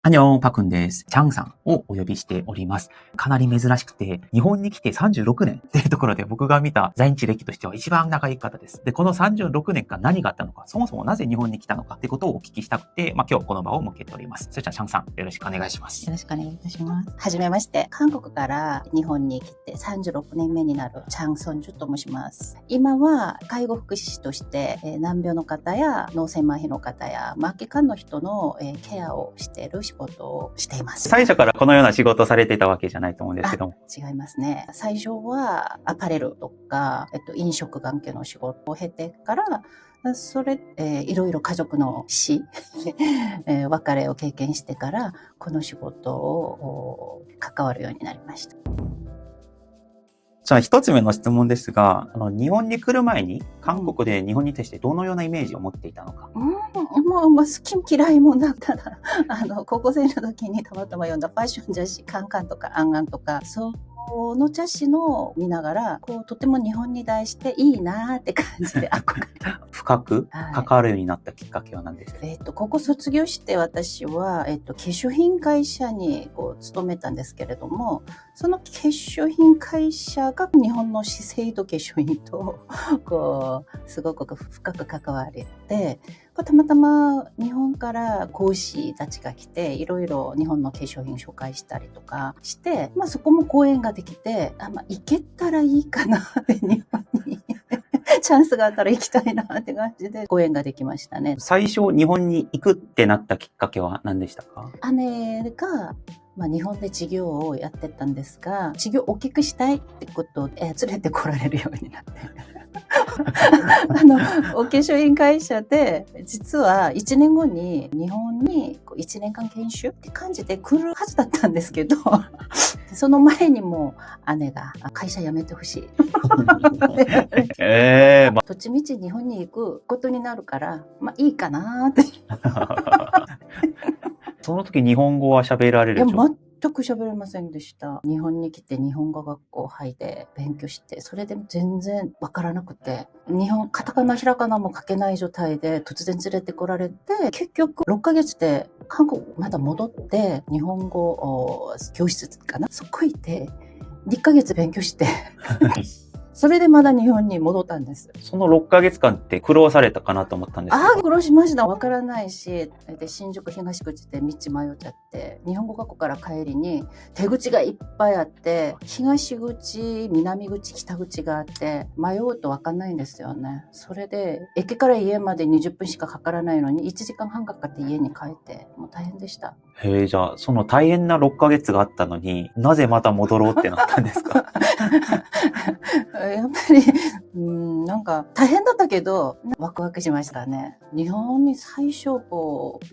アニョン、パクンです。チャンさんをお呼びしております。かなり珍しくて、日本に来て36年っていうところで僕が見た在日歴としては一番長い方です。で、この36年間何があったのか、そもそもなぜ日本に来たのかってことをお聞きしたくて、今日この場を設けております。それじゃあ、チャンさん、よろしくお願いします。よろしくお願いいたします。はじめまして。韓国から日本に来て36年目になるチャン・ソンジュと申します。今は介護福祉士として難病の方や脳性麻痺の方や末期癌の人のケアをしている仕事をしています。最初からこのような仕事をされていたわけじゃないと思うんですけども。違いますね。最初はアパレルとか、飲食関係の仕事を経てからいろいろ家族の死、別れを経験してからこの仕事を関わるようになりました。じゃあ一つ目の質問ですが、日本に来る前に韓国で日本に対してどのようなイメージを持っていたのか。好き嫌いもなったら高校生の時にたまたま読んだファッション雑誌カンカンとかアンアンとかその雑誌の見ながらとても日本に対していいなって感じで憧れ深く関わるようになったきっかけは何ですか？高校卒業して私は、化粧品会社に勤めたんですけれども、その化粧品会社が日本の資生堂化粧品とすごく深く関われて、たまたま日本から講師たちが来ていろいろ日本の化粧品紹介したりとかして、そこも講演ができて行けたらいいかなって日本にチャンスがあったら行きたいなって感じで講演ができましたね。最初日本に行くってなったきっかけは何でしたか？姉が日本で事業をやってたんですが、事業を大きくしたいってことで連れてこられるようになってお化粧品会社で実は1年後に日本に1年間研修って感じで来るはずだったんですけどその前にも姉が会社辞めてほしいどっちみち日本に行くことになるからいいかなってその時日本語は喋られる？全く喋れませんでした。日本に来て日本語学校入って勉強して、それで全然わからなくて、カタカナひらがなも書けない状態で突然連れてこられて、結局6ヶ月で韓国まだ戻って日本語教室かな、そこ行って1ヶ月勉強してそれでまだ日本に戻ったんです。その6ヶ月間って苦労されたかなと思ったんですけど。苦労しました。わからないし、で新宿東口で道迷っちゃって、日本語学校から帰りに出口がいっぱいあって、東口、南口、北口があって、迷うとわかんないんですよね。それで駅から家まで20分しかかからないのに1時間半かかって家に帰って、もう大変でした。じゃあその大変な6ヶ月があったのになぜまた戻ろうってなったんですか？やっぱりなんか大変だったけどワクワクしましたね。日本に最初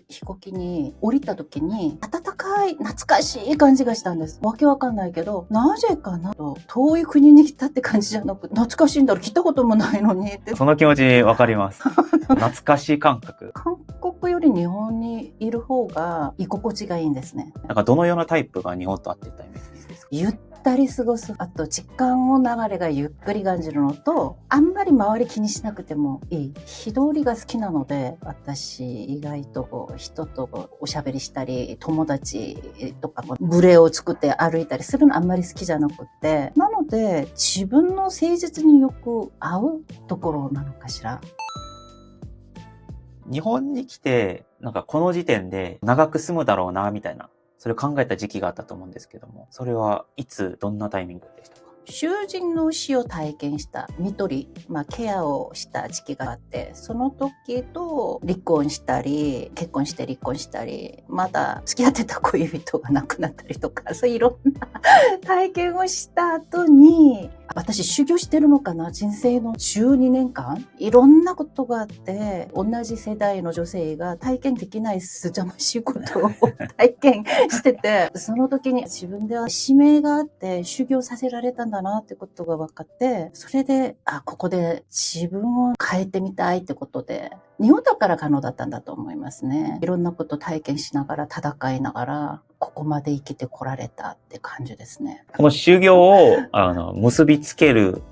飛行機に降りた時に温かい懐かしい感じがしたんです。わけわかんないけどなぜかなと遠い国に来たって感じじゃなく懐かしいんだろう来たこともないのにってその気持ちわかります懐かしい感覚。韓国より日本にいる方が居心地がいいんですね。なんかどのようなタイプが日本と合ってたイメージですか？ゆったり過ごす。あと時間の流れがゆっくり感じるのと、あんまり周り気にしなくてもいい。一人が好きなので、私意外と人とおしゃべりしたり、友達とかもブレを作って歩いたりするのあんまり好きじゃなくて、なので自分の誠実によく合うところなのかしら。日本に来てなんかこの時点で長く住むだろうなみたいな、それを考えた時期があったと思うんですけども、それはいつどんなタイミングでしたか？囚人の死を体験した看取り、ケアをした時期があって、その時と離婚したり結婚して離婚したり、まだ付き合ってた恋人が亡くなったりとか、そういういろんな体験をした後に、私修行してるのかな、人生の12年間いろんなことがあって、同じ世代の女性が体験できないすざましいことを体験してて、その時に自分では使命があって修行させられたんだなってことが分かって、それでここで自分を変えてみたいってことで、日本だから可能だったんだと思いますね。いろんなこと体験しながら戦いながらここまで生きてこられたって感じですね。この修行を結びつける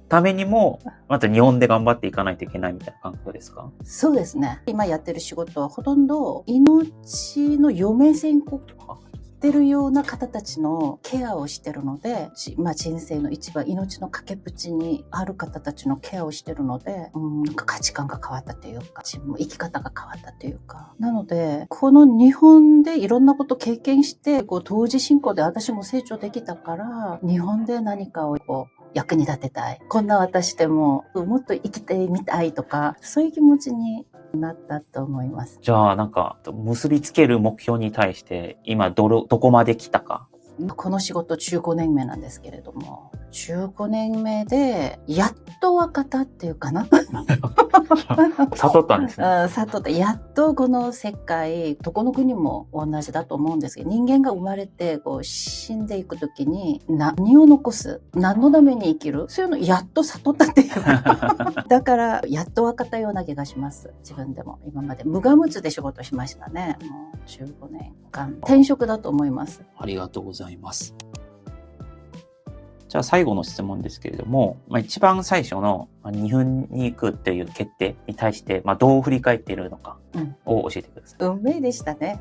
ためにも、また日本で頑張っていかないといけないみたいな感覚ですか？そうですね。今やってる仕事はほとんど命の余命宣告ってるような方たちのケアをしてるので、人生の一番命の崖っぷちにある方たちのケアをしてるので、なんか価値観が変わったというか、自分の生き方が変わったというか。なので、この日本でいろんなこと経験して、同時進行で私も成長できたから、日本で何かを役に立てたい。こんな私でももっと生きてみたいとか、そういう気持ちになったと思います。じゃあなんか結びつける目標に対して今どこまで来たか。この仕事15年目なんですけれども、15年目でやっと分かったっていうかな。悟ったんですね。悟った。やっとこの世界、どこの国も同じだと思うんですけど、人間が生まれて死んでいくときに何を残す、何のために生きる、そういうのやっと悟ったっていうか。だからやっと分かったような気がします。自分でも今まで無我夢中で仕事しましたね。もう15年間転職だと思います。ありがとうございます。じゃあ最後の質問ですけれども、一番最初の日本に行くっていう決定に対して、どう振り返っているのかを教えてください。運命でしたね。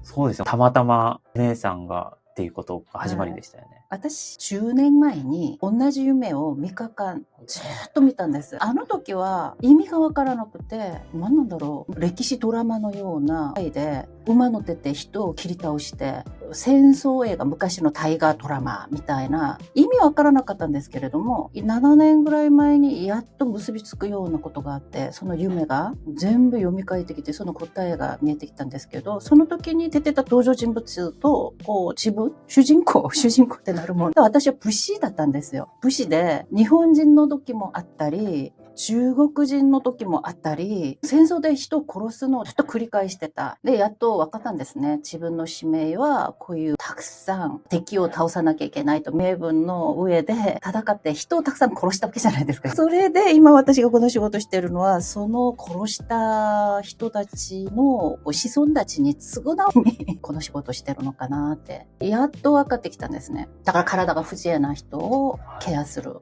そうですよ。たまたま姉さんがっていうことが始まりでしたよね。私、10年前に同じ夢を3日間ずっと見たんです。あの時は意味がわからなくて、何なんだろう、歴史ドラマのような回で馬乗ってて人を切り倒して、戦争映画、昔の大河ドラマみたいな、意味わからなかったんですけれども、7年ぐらい前にやっと結びつくようなことがあって、その夢が全部読み替えてきて、その答えが見えてきたんですけど、その時に出てた登場人物と自分、主人公ってなるもの。私は武士だったんですよ。武士で日本人の時もあったり、中国人の時もあったり、戦争で人を殺すのをずっと繰り返してた。で、やっと分かったんですね。自分の使命はこういうたくさん敵を倒さなきゃいけないと名分の上で戦って人をたくさん殺したわけじゃないですか。それで今私がこの仕事してるのは、その殺した人たちの子孫たちに償うにこの仕事してるのかなって、やっと分かってきたんですね。だから体が不自由な人をケアする。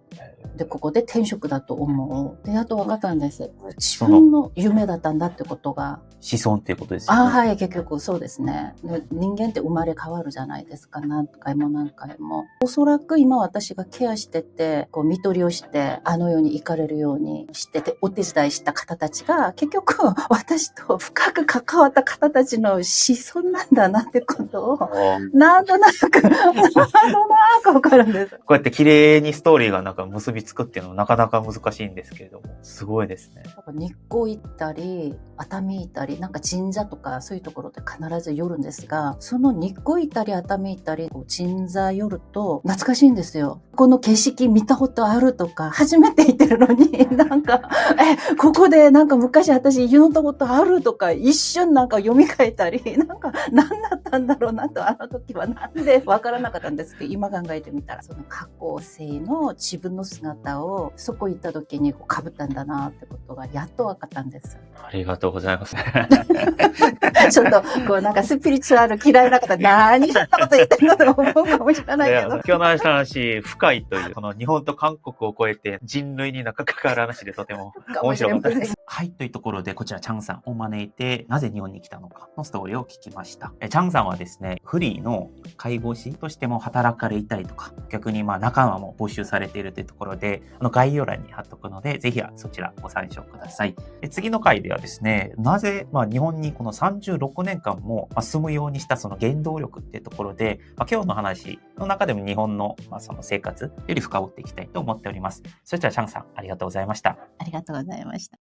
で、ここで転職だと思う。で、やっと分かったんです。自分の夢だったんだってことが。子孫っていうことですよね。はい、結局そうですね。で、人間って生まれ変わるじゃないですか。何回も何回も。おそらく今私がケアしてて、看取りをして、あの世に行かれるようにしてて、お手伝いした方たちが、結局私と深く関わった方たちの子孫なんだなってことを、なんとなく分かるんです。こうやって綺麗にストーリーがなんか結びつくっていうのもなかなか難しいんですけれども、すごいですね。日光行ったり、熱海行ったり、なんか神社とかそういうところで必ず寄るんですが、その日光行ったり熱海行ったり、神社寄ると懐かしいんですよ。この景色見たことあるとか、初めて行ってるのに、なんか、ここでなんか昔私言ったことあるとか、一瞬なんか読み替えたり、なんか何だったんだろうなと、あの時はなんでわからなかったんですけど、今考えてみたら、その過去世の自分の姿をそこ行った時に被ったんだなってことがやっと分かったんです。ありがとうございます。ちょっとなんかスピリチュアル嫌いな方、何そんなこと言ってんのと思うかもしれないけど。今日の話、深いという、この日本と韓国を超えて人類に関わる話でとても面白かったです。はい、というところで、こちらチャンさんを招いて、なぜ日本に来たのかのストーリーを聞きました。チャンさんはですね、フリーの介護士としても働かれたりとか、逆に仲間も募集されているというところで、概要欄に貼っとくので、ぜひそちらご参照ください。次の回ではですね、なぜ日本にこの36年間も住むようにしたその原動力っていうところで、今日の話の中でも日本のその生活より深掘っていきたいと思っております。それではチャンさん、ありがとうございました。ありがとうございました。